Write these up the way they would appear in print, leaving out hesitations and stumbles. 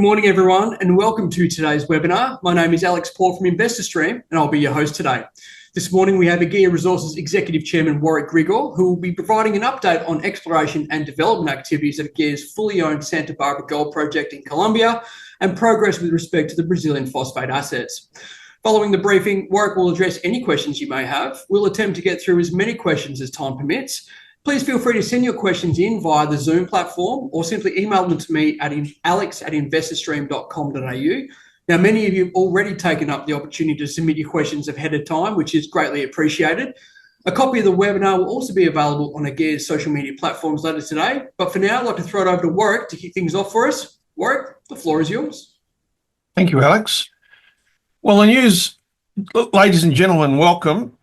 morning, everyone, and welcome to today's webinar. My name is Alex Paul from InvestorStream, and I'll be your host today. This morning, we have Aguia Resources Executive Chairman Warwick Grigor, who will be providing an update on exploration and development activities at Aguia's fully owned Santa Barbara Gold Project in Colombia and progress with respect to the Brazilian phosphate assets. Following the briefing, Warwick will address any questions you may have. We'll attempt to get through as many questions as time permits. Please feel free to send your questions in via the Zoom platform or simply email them to me at alex@investorstream.com.au. Now, many of you have already taken up the opportunity to submit your questions ahead of time, which is greatly appreciated. A copy of the webinar will also be available on Aguia's social media platforms later today. But for now, I'd like to throw it over to Warwick to kick things off for us. Warwick, the floor is yours. Thank you, Alex. Well, the news, ladies and gentlemen, welcome.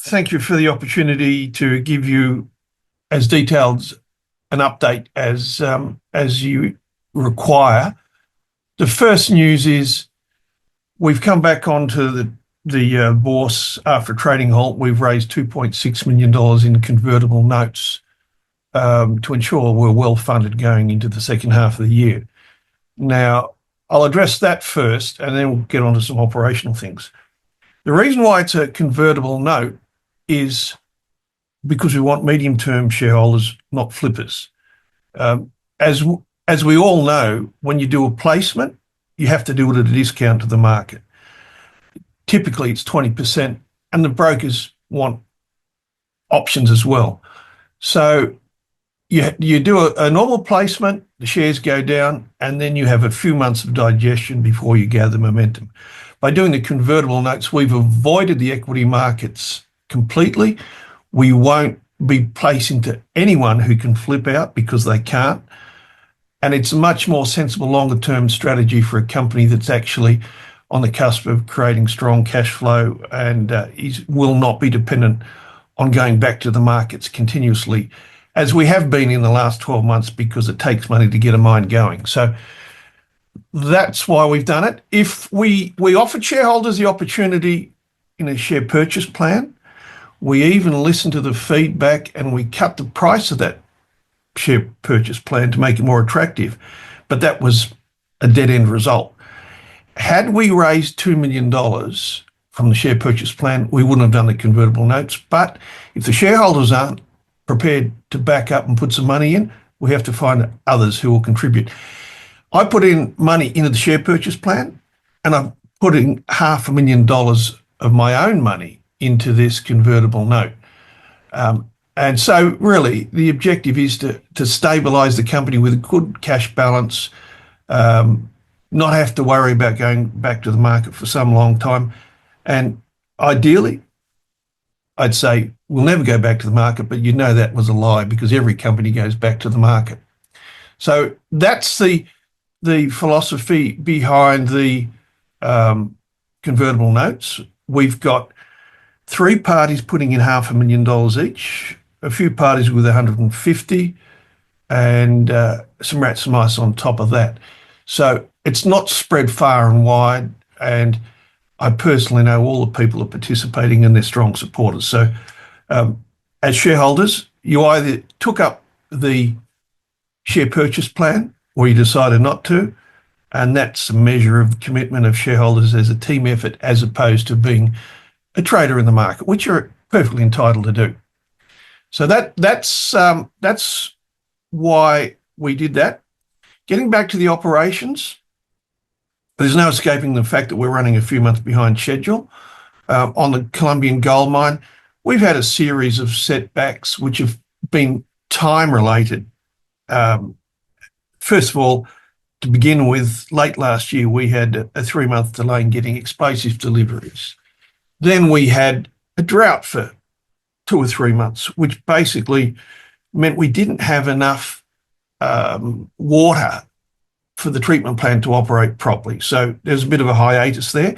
Thank you for the opportunity to give you as detailed an update as you require. The first news is we've come back onto the bourse after a trading halt. We've raised $2.6 million in convertible notes to ensure we're well funded going into the second half of the year. Now, I'll address that first and then we'll get on to some operational things. The reason why it's a convertible note is because we want medium-term shareholders, not flippers. As we all know, when you do a placement, you have to do it at a discount to the market. Typically, it's 20%, and the brokers want options as well. So you do a normal placement, the shares go down, and then you have a few months of digestion before you gather momentum. By doing the convertible notes, we've avoided the equity markets completely. We won't be placing to anyone who can flip out because they can't. And it's a much more sensible longer term strategy for a company that's actually on the cusp of creating strong cash flow and will not be dependent on going back to the markets continuously, as we have been in the last 12 months, because it takes money to get a mine going. So that's why we've done it. If we offered shareholders the opportunity in a share purchase plan, we even listened to the feedback and we cut the price of that share purchase plan to make it more attractive. But that was a dead-end result. Had we raised $2 million from the share purchase plan, we wouldn't have done the convertible notes. But if the shareholders aren't prepared to back up and put some money in, we have to find others who will contribute. I put in money into the share purchase plan, and I'm putting $500,000 of my own money into this convertible note. And so really the objective is to stabilise the company with a good cash balance, not have to worry about going back to the market for some long time. And ideally, I'd say we'll never go back to the market, but you know that was a lie because every company goes back to the market. So that's the philosophy behind the convertible notes. We've got 3 parties putting in $500,000 each, a few parties with 150, and some rats and mice on top of that. So it's not spread far and wide, and I personally know all the people are participating and they're strong supporters. So as shareholders, you either took up the share purchase plan or you decided not to, and that's a measure of commitment of shareholders as a team effort as opposed to being a trader in the market, which you're perfectly entitled to do. So that's why we did that. Getting back to the operations, there's no escaping the fact that we're running a few months behind schedule. On the Colombian gold mine, we've had a series of setbacks which have been time related. First of all, to begin with, late last year, we had a 3-month delay in getting explosive deliveries. Then we had a drought for 2 or 3 months, which basically meant we didn't have enough water for the treatment plant to operate properly. So there's a bit of a hiatus there.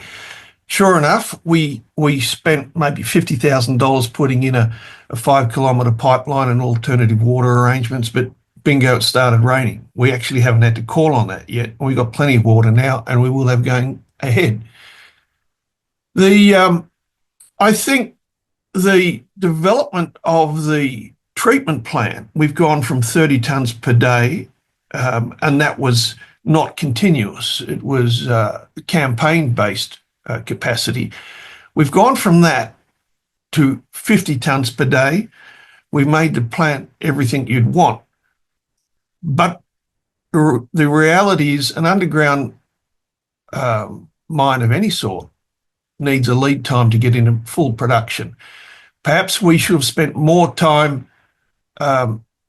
Sure enough, we spent maybe $50,000 putting in a 5-kilometre pipeline and alternative water arrangements, but bingo, it started raining. We actually haven't had to call on that yet. We've got plenty of water now and we will have going ahead. I think the development of the treatment plant, we've gone from 30 tonnes per day and that was not continuous. It was campaign-based capacity. We've gone from that to 50 tonnes per day. We've made the plant everything you'd want. But the reality is an underground mine of any sort needs a lead time to get into full production. Perhaps we should have spent more time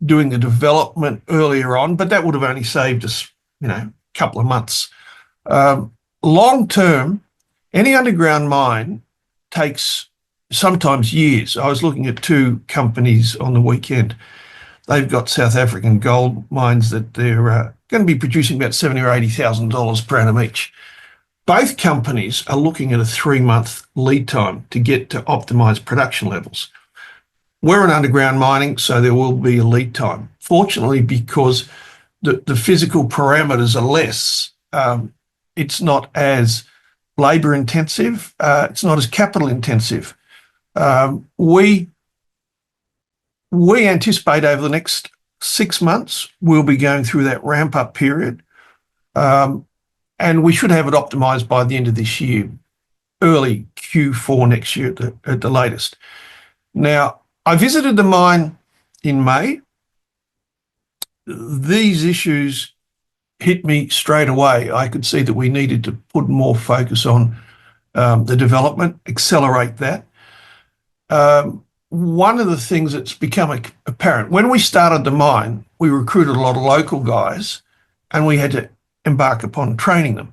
doing the development earlier on, but that would have only saved us, a couple of months. Long term, any underground mine takes sometimes years. I was looking at two companies on the weekend. They've got South African gold mines that they're going to be producing about $70,000 or $80,000 per annum each. Both companies are looking at a 3-month lead time to get to optimised production levels. We're in underground mining, so there will be a lead time. Fortunately, because the physical parameters are less, it's not as labour intensive, it's not as capital intensive. We anticipate over the next 6 months, we'll be going through that ramp-up period, and we should have it optimised by the end of this year, early Q4 next year at the latest. Now, I visited the mine in May. These issues hit me straight away. I could see that we needed to put more focus on the development, accelerate that. One of the things that's become apparent, when we started the mine, we recruited a lot of local guys and we had to embark upon training them.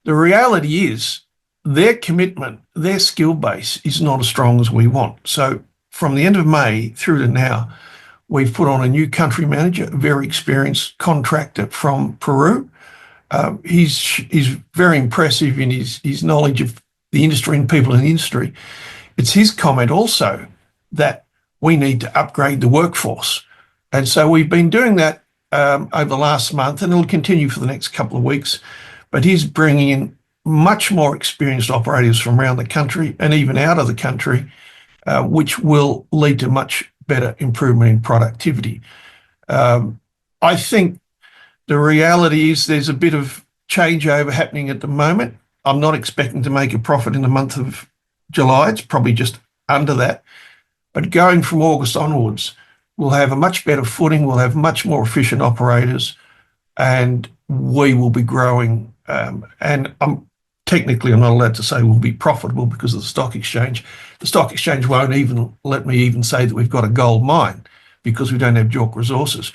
The reality is their commitment, their skill base is not as strong as we want. So from the end of May through to now, we've put on a new country manager, a very experienced contractor from Peru. He's very impressive in his knowledge of the industry and people in the industry. It's his comment also that we need to upgrade the workforce. And so we've been doing that over the last month, and it'll continue for the next couple of weeks. But he's bringing in much more experienced operators from around the country and even out of the country, which will lead to much better improvement in productivity. I think the reality is there's a bit of changeover happening at the moment. I'm not expecting to make a profit in the month of July. It's probably just under that. But going from August onwards, we'll have a much better footing. We'll have much more efficient operators, and we will be growing. And technically, I'm not allowed to say we'll be profitable because of the stock exchange. The stock exchange won't even let me even say that we've got a gold mine because we don't have JORC resources.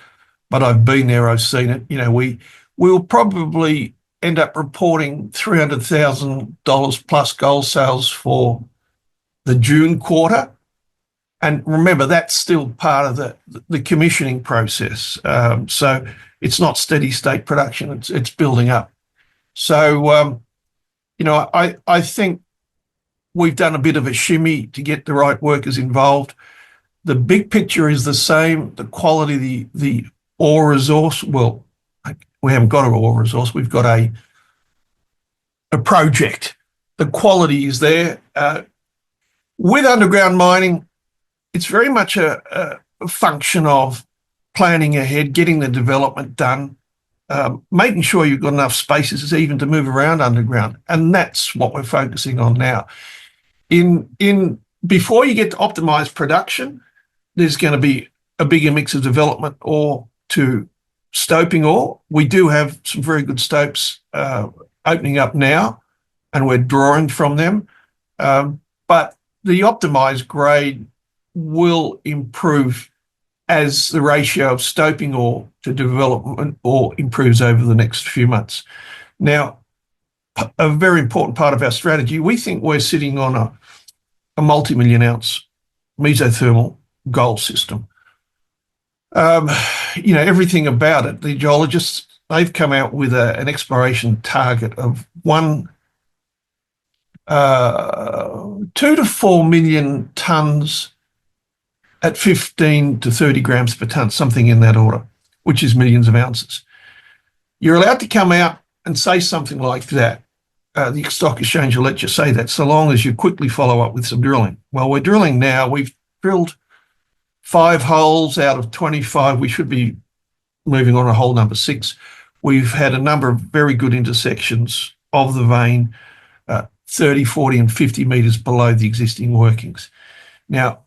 But I've been there, I've seen it. We'll probably end up reporting $300,000 plus gold sales for the June quarter. And remember, that's still part of the commissioning process. So it's not steady state production, it's building up. So, I think we've done a bit of a shimmy to get the right workers involved. The big picture is the same. The quality, the ore resource, well, we haven't got an ore resource. We've got a project. The quality is there. With underground mining, it's very much a function of planning ahead, getting the development done, making sure you've got enough spaces even to move around underground. And that's what we're focusing on now. Before you get to optimized production, there's going to be a bigger mix of development ore to stoping ore. We do have some very good stopes opening up now, and we're drawing from them. But the optimized grade will improve as the ratio of stoping ore to development ore improves over the next few months. Now, a very important part of our strategy, we think we're sitting on a multi-million ounce mesothermal gold system. Everything about it, the geologists, they've come out with an exploration target of 2 to 4 million tonnes at 15 to 30 grams per tonne, something in that order, which is millions of ounces. You're allowed to come out and say something like that. The stock exchange will let you say that, so long as you quickly follow up with some drilling. Well, we're drilling now. We've drilled 5 holes out of 25. We should be moving on to hole number 6, we've had a number of very good intersections of the vein, 30, 40 and 50 metres below the existing workings. Now,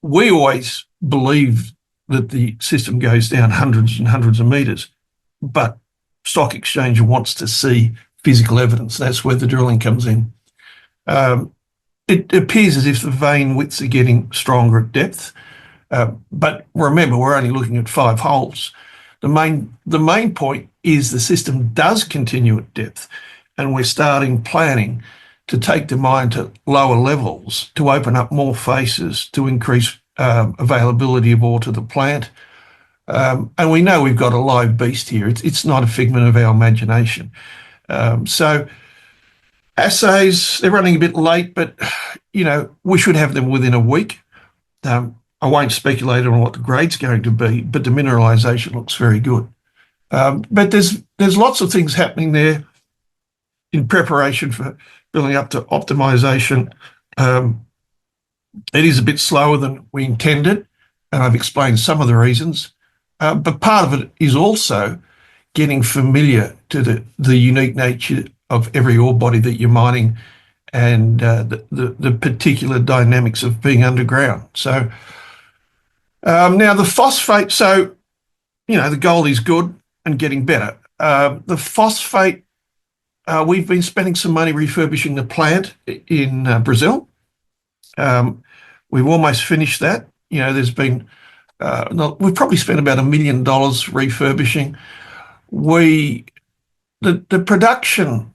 we always believe that the system goes down hundreds and hundreds of metres, but Stock Exchange wants to see physical evidence. That's where the drilling comes in. It appears as if the vein widths are getting stronger at depth, but remember, we're only looking at 5 holes. The main point is the system does continue at depth, and we're starting planning to take the mine to lower levels to open up more faces to increase availability of ore to the plant. And we know we've got a live beast here. It's not a figment of our imagination. So assays, they're running a bit late, but, we should have them within a week. I won't speculate on what the grade's going to be, but the mineralisation looks very good. But there's lots of things happening there in preparation for building up to optimisation. It is a bit slower than we intended, and I've explained some of the reasons. But part of it is also getting familiar to the unique nature of every ore body that you're mining and the particular dynamics of being underground. So now the phosphate, so, the gold is good and getting better. The phosphate, we've been spending some money refurbishing the plant in Brazil. We've almost finished that. There's been, we've probably spent about $1 million refurbishing. The production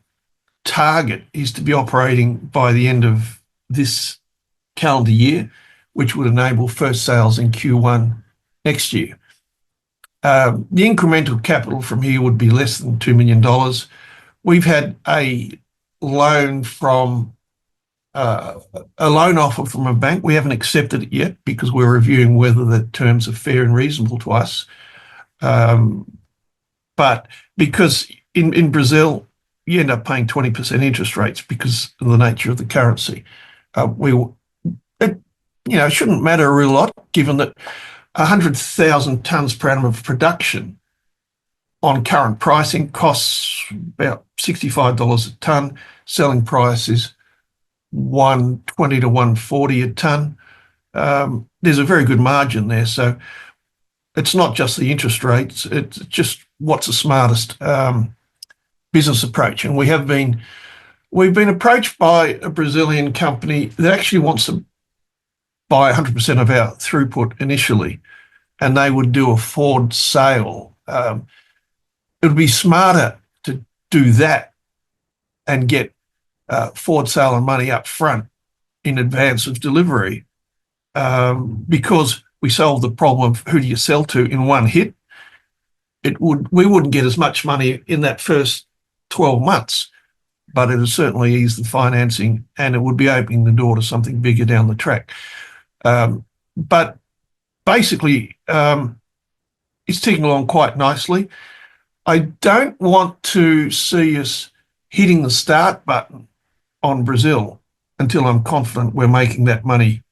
target is to be operating by the end of this calendar year, which would enable first sales in Q1 next year. The incremental capital from here would be less than $2 million. We've had a loan offer from a bank. We haven't accepted it yet because we're reviewing whether the terms are fair and reasonable to us. But because in Brazil, you end up paying 20% interest rates because of the nature of the currency. It shouldn't matter a real lot, given that 100,000 tonnes per annum of production on current pricing costs about $65 a tonne. Selling price is $120 to $140 a tonne. There's a very good margin there. So it's not just the interest rates, it's just what's the smartest business approach. And we've been approached by a Brazilian company that actually wants to buy 100% of our throughput initially, and they would do a forward sale. It would be smarter to do that and get forward sale and money up front in advance of delivery, because we solve the problem of who do you sell to in one hit. We wouldn't get as much money in that first 12 months, but it would certainly ease the financing and it would be opening the door to something bigger down the track. But basically, it's ticking along quite nicely. I don't want to see us hitting the start button on Brazil until I'm confident we're making that money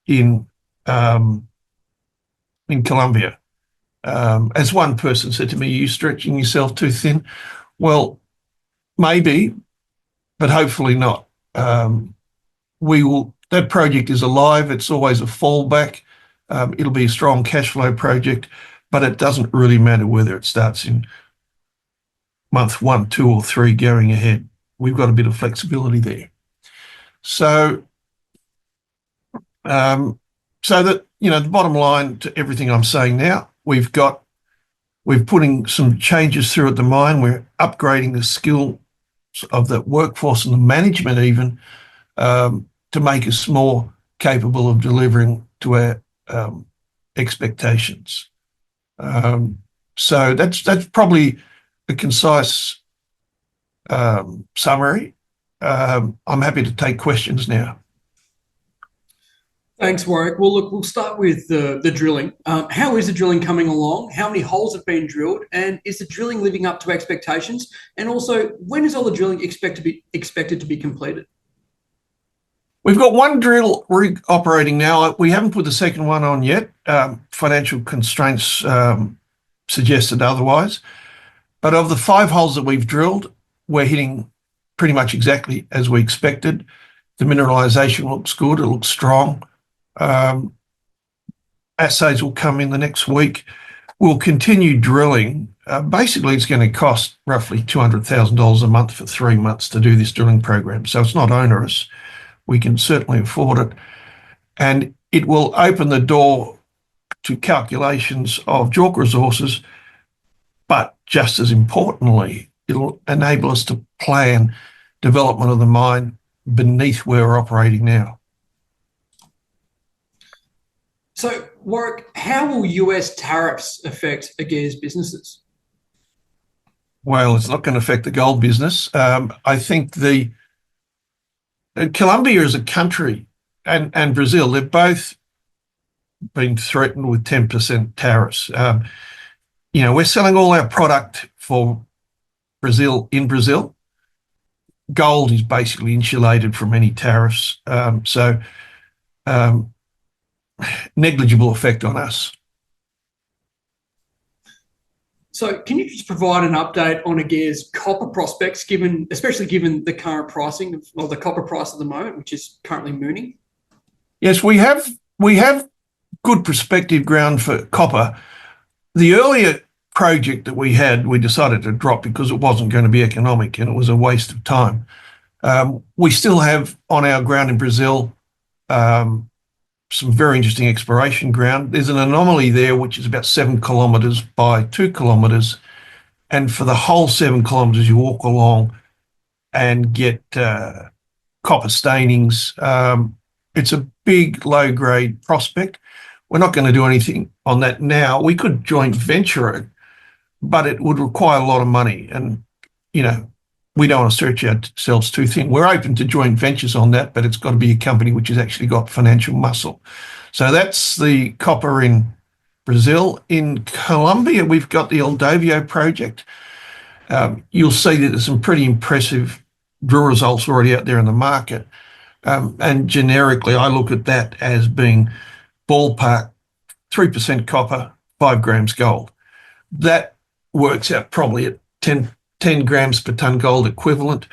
in Colombia. As one person said to me, "Are you stretching yourself too thin?" Well, maybe, but hopefully not. That project is alive. It's always a fallback. It'll be a strong cash flow project, but it doesn't really matter whether it starts in month 1, 2 or 3 going ahead. We've got a bit of flexibility there. So that, the bottom line to everything I'm saying now, we're putting some changes through at the mine. We're upgrading the skill of the workforce and the management even, to make us more capable of delivering to our expectations. So that's probably a concise summary. I'm happy to take questions now. Thanks, Warwick. Well, look, we'll start with the drilling. How is the drilling coming along? How many holes have been drilled? And is the drilling living up to expectations? And also, when is all the drilling expected to be completed? We've got one drill rig operating now. We haven't put the second one on yet. Financial constraints suggested otherwise. But of the 5 holes that we've drilled, we're hitting pretty much exactly as we expected. The mineralisation looks good. It looks strong. Assays will come in the next week. We'll continue drilling. Basically, it's going to cost roughly $200,000 a month for 3 months to do this drilling program. So it's not onerous. We can certainly afford it. And it will open the door to calculations of JORC resources, but just as importantly, it'll enable us to plan development of the mine beneath where we're operating now. So, Warwick, how will US tariffs affect Aguia's businesses? Well, it's not going to affect the gold business. I think Colombia as a country and Brazil, they've both been threatened with 10% tariffs. We're selling all our product for Brazil in Brazil. Gold is basically insulated from any tariffs. Negligible effect on us. So can you just provide an update on Aguia's copper prospects, especially given the current pricing of the copper price at the moment, which is currently mooning? Yes, we have good prospective ground for copper. The earlier project that we had, we decided to drop because it wasn't going to be economic and it was a waste of time. We still have on our ground in Brazil some very interesting exploration ground. There's an anomaly there which is about 7 kilometres by 2 kilometres, and for the whole 7 kilometres you walk along and get copper stainings. It's a big low-grade prospect. We're not going to do anything on that now. We could joint venture it, but it would require a lot of money, and we don't want to stretch ourselves too thin. We're open to joint ventures on that, but it's got to be a company which has actually got financial muscle. So that's the copper in Brazil. In Colombia, we've got the El Davio project. You'll see that there's some pretty impressive drill results already out there in the market. And generically, I look at that as being ballpark 3% copper, 5 grams gold. That works out probably at 10 grams per tonne gold equivalent.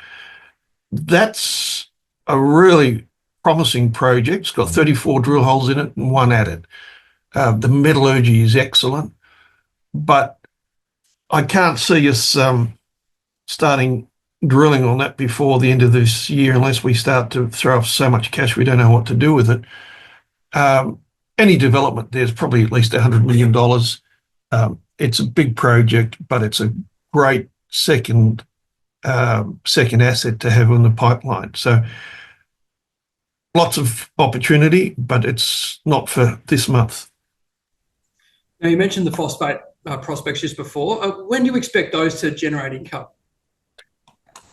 That's a really promising project. It's got 34 drill holes in it and 1 added. The metallurgy is excellent, but I can't see us starting drilling on that before the end of this year unless we start to throw off so much cash we don't know what to do with it. Any development, there's probably at least $100 million. It's a big project, but it's a great second asset to have on the pipeline. So lots of opportunity, but it's not for this month. Now, you mentioned the phosphate prospects just before. When do you expect those to generate income?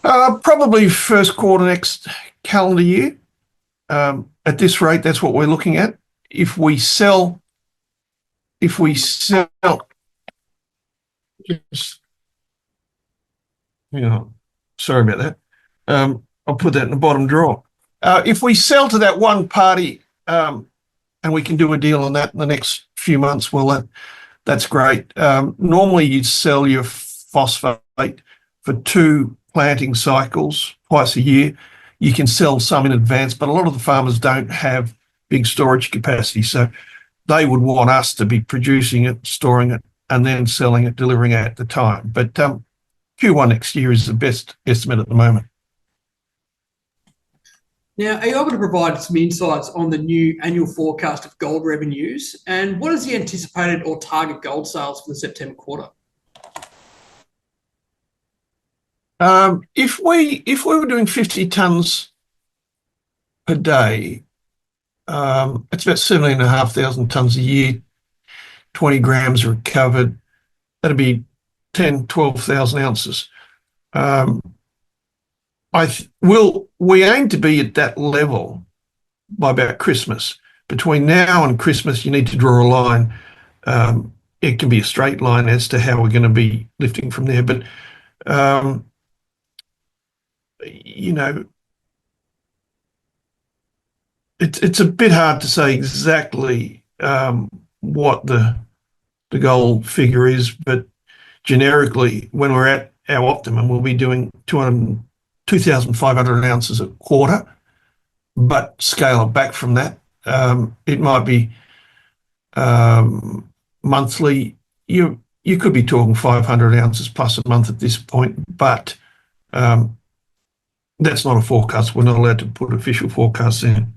Probably first quarter next calendar year. At this rate, that's what we're looking at. If we sell, just, sorry about that. I'll put that in the bottom drawer. If we sell to that one party and we can do a deal on that in the next few months, well, that's great. Normally you'd sell your phosphate for 2 planting cycles twice a year. You can sell some in advance, but a lot of the farmers don't have big storage capacity. So they would want us to be producing it, storing it, and then selling it, delivering it at the time. But Q1 next year is the best estimate at the moment. Now, are you able to provide some insights on the new annual forecast of gold revenues, and what is the anticipated or target gold sales for the September quarter? If we were doing 50 tonnes per day, it's about 17,500 tonnes a year, 20 grams recovered. That'd be 10, 12,000 ounces. We aim to be at that level by about Christmas. Between now and Christmas, you need to draw a line. It can be a straight line as to how we're going to be lifting from there. But, it's a bit hard to say exactly what the the gold figure is, but generically, when we're at our optimum, we'll be doing 2,500 ounces a quarter, but scale it back from that. It might be monthly. You could be talking 500 ounces plus a month at this point, but that's not a forecast. We're not allowed to put official forecasts in.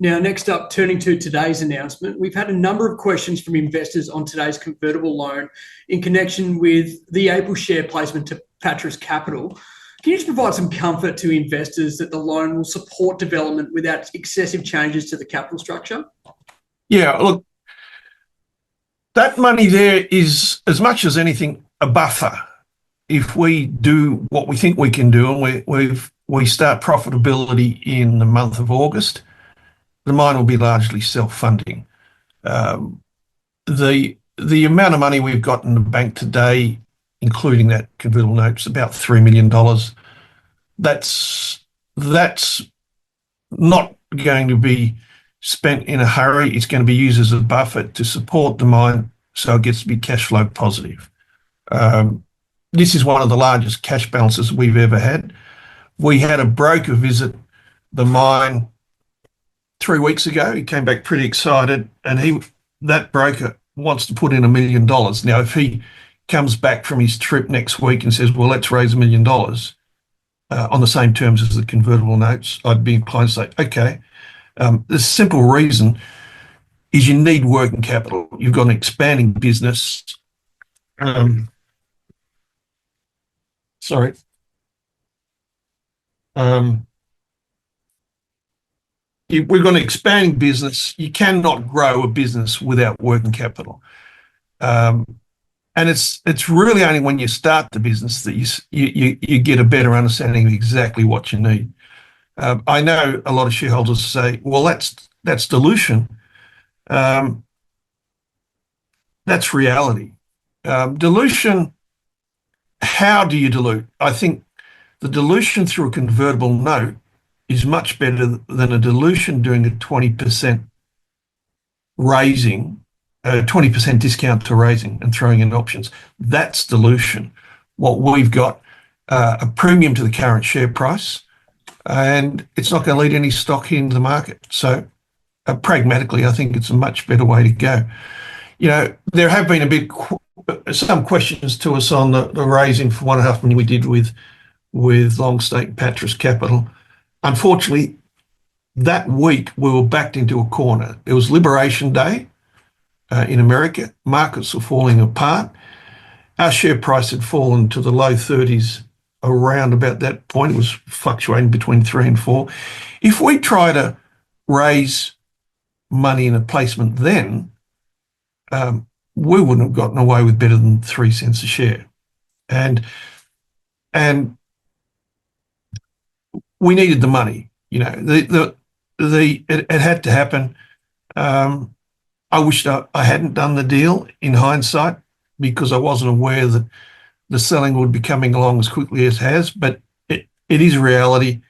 Now, next up, turning to today's announcement, we've had a number of questions from investors on today's convertible loan in connection with the April share placement to Patras Capital. Can you just provide some comfort to investors that the loan will support development without excessive changes to the capital structure? Yeah, look, that money there is, as much as anything, a buffer. If we do what we think we can do and we start profitability in the month of August, the mine will be largely self-funding. The amount of money we've got in the bank today, including that convertible note, is about $3 million. That's not going to be spent in a hurry. It's going to be used as a buffer to support the mine so it gets to be cash flow positive. This is one of the largest cash balances we've ever had. We had a broker visit the mine 3 weeks ago. He came back pretty excited, and that broker wants to put in $1 million. Now, if he comes back from his trip next week and says, well, let's raise $1 million on the same terms as the convertible notes, I'd be inclined to say, okay. The simple reason is you need working capital. You've got an expanding business. We've got an expanding business. You cannot grow a business without working capital. And it's really only when you start the business that you get a better understanding of exactly what you need. I know a lot of shareholders say, well, that's dilution. That's reality. Dilution, how do you dilute? I think the dilution through a convertible note is much better than a dilution doing a 20% raising, a 20% discount to raising and throwing in options. That's dilution. What we've got, a premium to the current share price, and it's not going to lead any stock into the market. So pragmatically, I think it's a much better way to go. You know, there have been some questions to us on the raising for $1.5 million we did with Longstake and Patras Capital. Unfortunately, that week we were backed into a corner. It was Liberation Day in America. Markets were falling apart. Our share price had fallen to the low 30s around about that point. It was fluctuating between 3 and 4. If we try to raise money in a placement then, we wouldn't have gotten away with better than 3 cents a share. And we needed the money. You know, it had to happen. I wished I hadn't done the deal in hindsight, because I wasn't aware that the selling would be coming along as quickly as it has, but it is reality.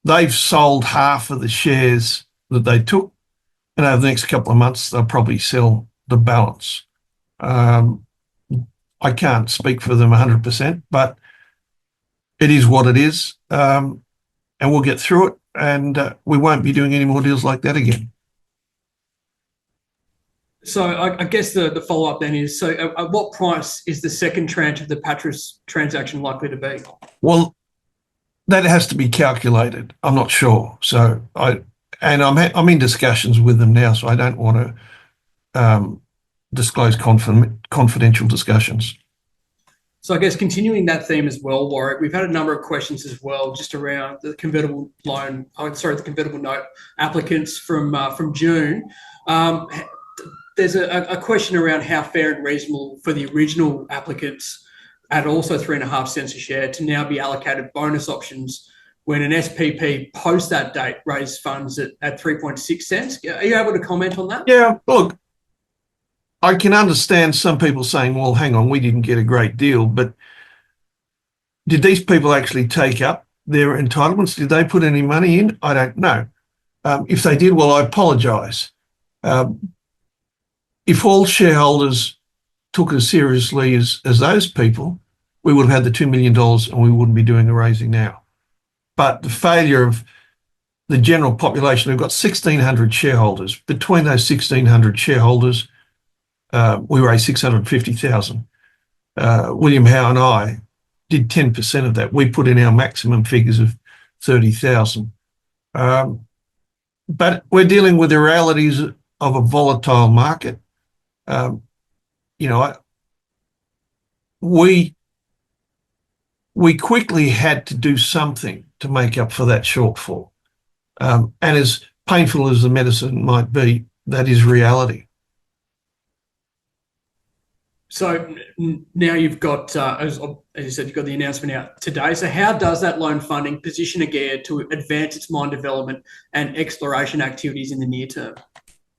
They've sold half of the shares that they took, and over the next couple of months, they'll probably sell the balance. I can't speak for them 100%, but it is what it is, and we'll get through it, and we won't be doing any more deals like that again. So I guess the follow-up then is, so at what price is the second tranche of the Patras transaction likely to be? Well, that has to be calculated. I'm not sure. So I'm in discussions with them now, so I don't want to disclose confidential discussions. So I guess continuing that theme as well, Warwick, we've had a number of questions as well just around the convertible note applicants from June. There's a question around how fair and reasonable for the original applicants at also 3.5 cents a share to now be allocated bonus options when an SPP post that date raised funds at 3.6 cents. Are you able to comment on that? Yeah, look, I can understand some people saying, well, hang on, we didn't get a great deal, but did these people actually take up their entitlements? Did they put any money in? I don't know. If they did, well, I apologise. if all shareholders took it as seriously as those people, we would have had the $2 million and we wouldn't be doing a raising now. But the failure of the general population, we've got 1,600 shareholders. Between those 1,600 shareholders, we raised 650,000. William Howe and I did 10% of that. We put in our maximum figures of 30,000. But we're dealing with the realities of a volatile market. We quickly had to do something to make up for that shortfall. And as painful as the medicine might be, that is reality. So now you've got, as you said, you've got the announcement out today. So how does that loan funding position Aguia to advance its mine development and exploration activities in the near term?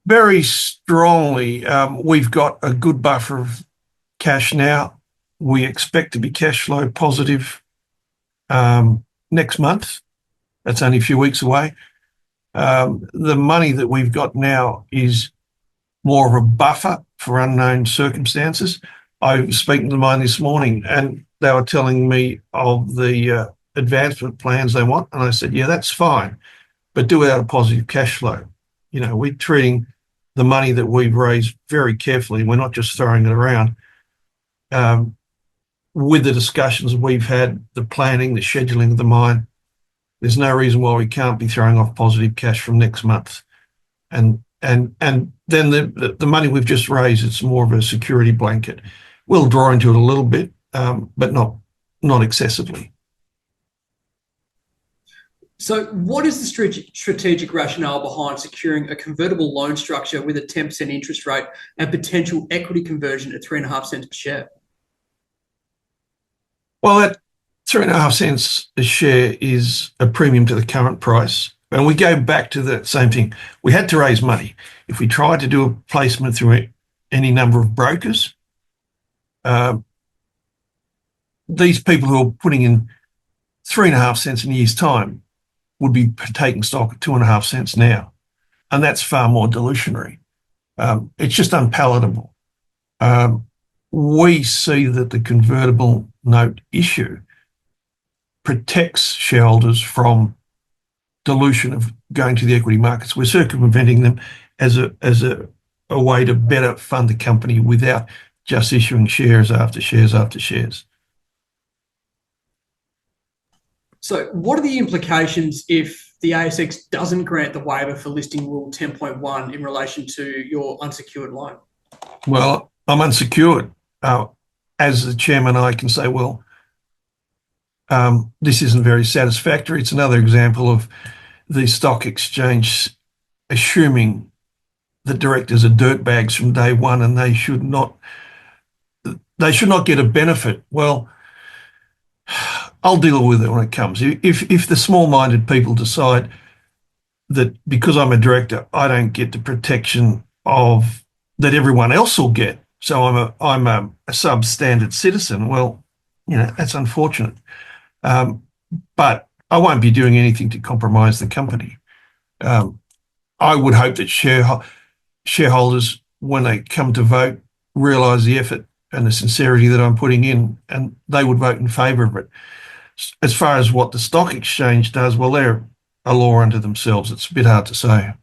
Very strongly. We've got a good buffer of cash now. We expect to be cash flow positive next month. That's only a few weeks away. The money that we've got now is more of a buffer for unknown circumstances. I was speaking to mine this morning and they were telling me of the advancement plans they want. And I said, yeah, that's fine, but do without a positive cash flow. We're treating the money that we've raised very carefully. We're not just throwing it around. With the discussions we've had, the planning, the scheduling of the mine, there's no reason why we can't be throwing off positive cash from next month. And then the money we've just raised, it's more of a security blanket. We'll draw into it a little bit, but not excessively. So what is the strategic rationale behind securing a convertible loan structure with a 10% interest rate and potential equity conversion at 3.5 cents per share? Well, that 3.5 cents a share is a premium to the current price. And we go back to the same thing. We had to raise money. If we tried to do a placement through any number of brokers, these people who are putting in 3.5 cents in a year's time would be taking stock at 2.5 cents now. And that's far more dilutionary. It's just unpalatable. We see that the convertible note issue protects shareholders from dilution of going to the equity markets. We're circumventing them as a way to better fund the company without just issuing shares after shares after shares. So what are the implications if the ASX doesn't grant the waiver for listing rule 10.1 in relation to your unsecured loan? Well, I'm unsecured. As the chairman, I can say, well, this isn't very satisfactory. It's another example of the stock exchange assuming that directors are dirtbags from day one and they should not get a benefit. Well, I'll deal with it when it comes. If the small-minded people decide that because I'm a director, I don't get the protection of that everyone else will get, so I'm a substandard citizen, well, that's unfortunate. But I won't be doing anything to compromise the company. I would hope that shareholders, when they come to vote, realise the effort and the sincerity that I'm putting in, and they would vote in favour of it. As far as what the stock exchange does, well, they're a law unto themselves. It's a bit hard to say.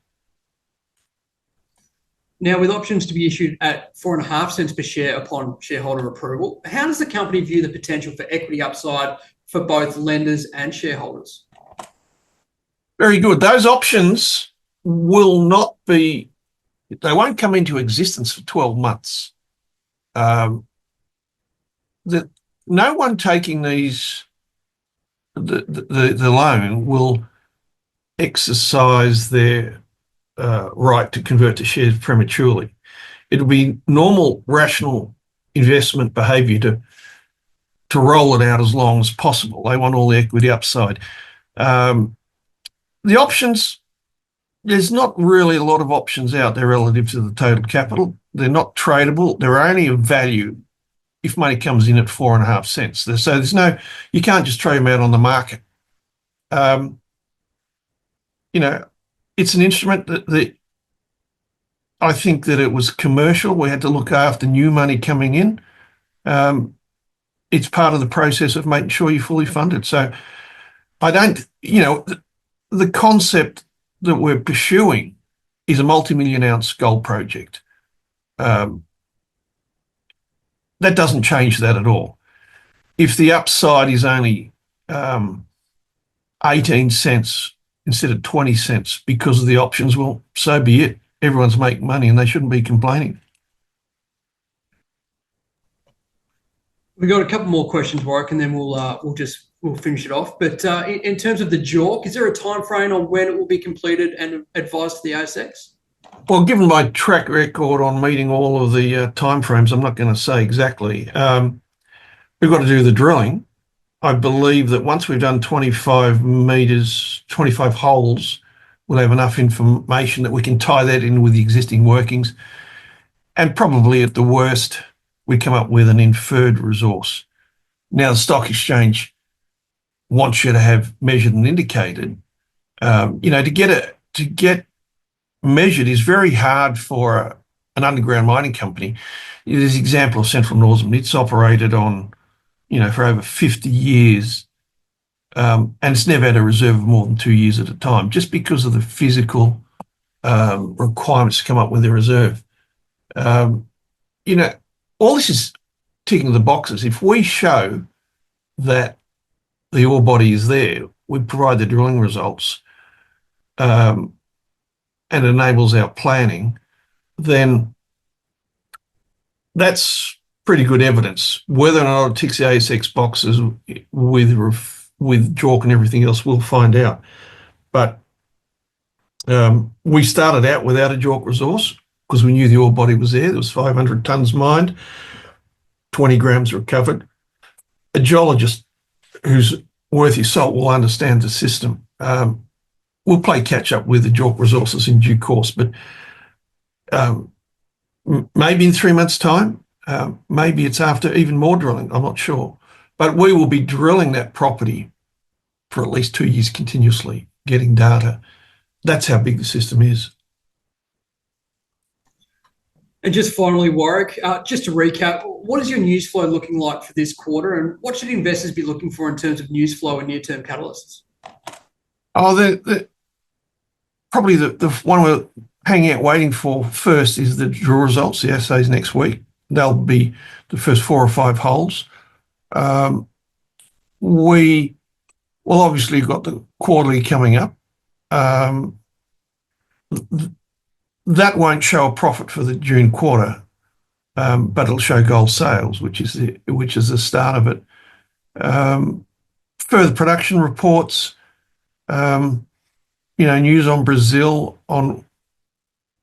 Now, with options to be issued at 4.5 cents per share upon shareholder approval, how does the company view the potential for equity upside for both lenders and shareholders? Very good. Those options will not be, they won't come into existence for 12 months. No one taking the loan will exercise their right to convert to shares prematurely. It'll be normal, rational investment behaviour to roll it out as long as possible. They want all the equity upside. The options, there's not really a lot of options out there relative to the total capital. They're not tradable. They're only of value if money comes in at 4.5 cents. So you can't just trade them out on the market. It's an instrument that I think that it was commercial. We had to look after new money coming in. It's part of the process of making sure you're fully funded. So I don't, the concept that we're pursuing is a multi-million ounce gold project. That doesn't change that at all. If the upside is only 18 cents instead of 20 cents because of the options, well, so be it. Everyone's making money and they shouldn't be complaining. We've got a couple more questions, Warwick, and then we'll finish it off. But in terms of the JORC, is there a time frame on when it will be completed and advised to the ASX? Well, given my track record on meeting all of the timeframes, I'm not going to say exactly. We've got to do the drilling. I believe that once we've done 25 metres, 25 holes, we'll have enough information that we can tie that in with the existing workings. And probably at the worst, we come up with an inferred resource. Now, the stock exchange wants you to have measured and indicated. To get measured is very hard for an underground mining company. There's an example of Central Northern. It's operated on, for over 50 years, and it's never had a reserve of more than 2 years at a time, just because of the physical requirements to come up with a reserve. All this is ticking the boxes. If we show that the ore body is there, we provide the drilling results, and enables our planning, then that's pretty good evidence. Whether or not it ticks the ASX boxes with JORC and everything else, we'll find out. But we started out without a JORC resource because we knew the ore body was there. There was 500 tonnes mined, 20 grams recovered. A geologist who's worth his salt will understand the system. We'll play catch up with the JORC resources in due course, but maybe in 3 months' time, maybe it's after even more drilling, I'm not sure. But we will be drilling that property for at least 2 years continuously, getting data. That's how big the system is. And just finally, Warwick, just to recap, what is your news flow looking like for this quarter, and what should investors be looking for in terms of news flow and near-term catalysts? Probably the one we're hanging out waiting for first is the drill results, the assays next week. They'll be the first 4 or 5 holes. We will obviously got the quarterly coming up. That won't show a profit for the June quarter, but it'll show gold sales, which is the start of it. Further production reports, news on Brazil, on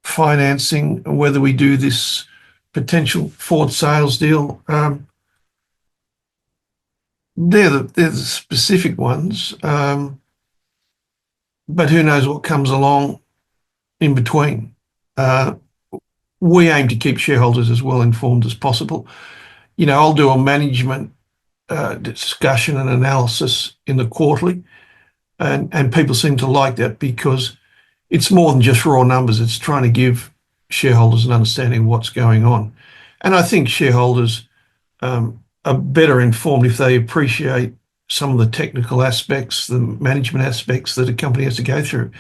financing, whether we do this potential forward sales deal. They're the specific ones, but who knows what comes along in between. We aim to keep shareholders as well informed as possible. I'll do a management discussion and analysis in the quarterly, and people seem to like that because it's more than just raw numbers. It's trying to give shareholders an understanding of what's going on. And I think shareholders are better informed if they appreciate some of the technical aspects, the management aspects that a company has to go through.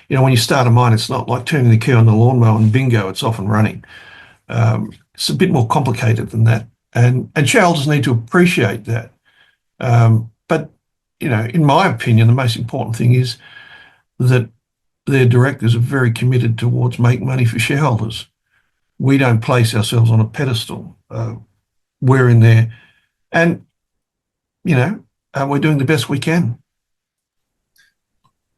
When you start a mine, it's not like turning the key on the lawnmower and bingo, it's off and running. It's a bit more complicated than that. And shareholders need to appreciate that. But, in my opinion, the most important thing is that their directors are very committed towards making money for shareholders. We don't place ourselves on a pedestal. We're in there and, we're doing the best we can.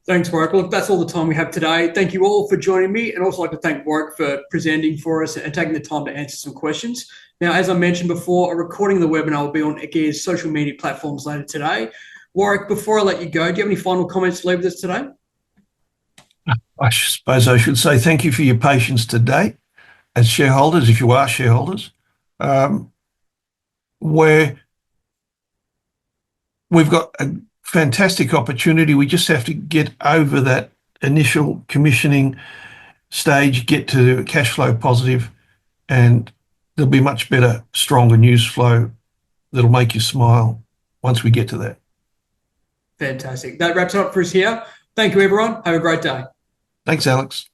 Thanks, Warwick. Look, that's all the time we have today. Thank you all for joining me, and also like to thank Warwick for presenting for us and taking the time to answer some questions. Now, as I mentioned before, a recording of the webinar will be on Aguia's social media platforms later today. Warwick, before I let you go, do you have any final comments to leave with us today? I suppose I should say thank you for your patience today as shareholders, if you are shareholders. We've got a fantastic opportunity. We just have to get over that initial commissioning stage, get to cash flow positive, and there'll be much better, stronger news flow that'll make you smile once we get to that. Fantastic. That wraps it up for us here. Thank you, everyone. Have a great day. Thanks, Alex.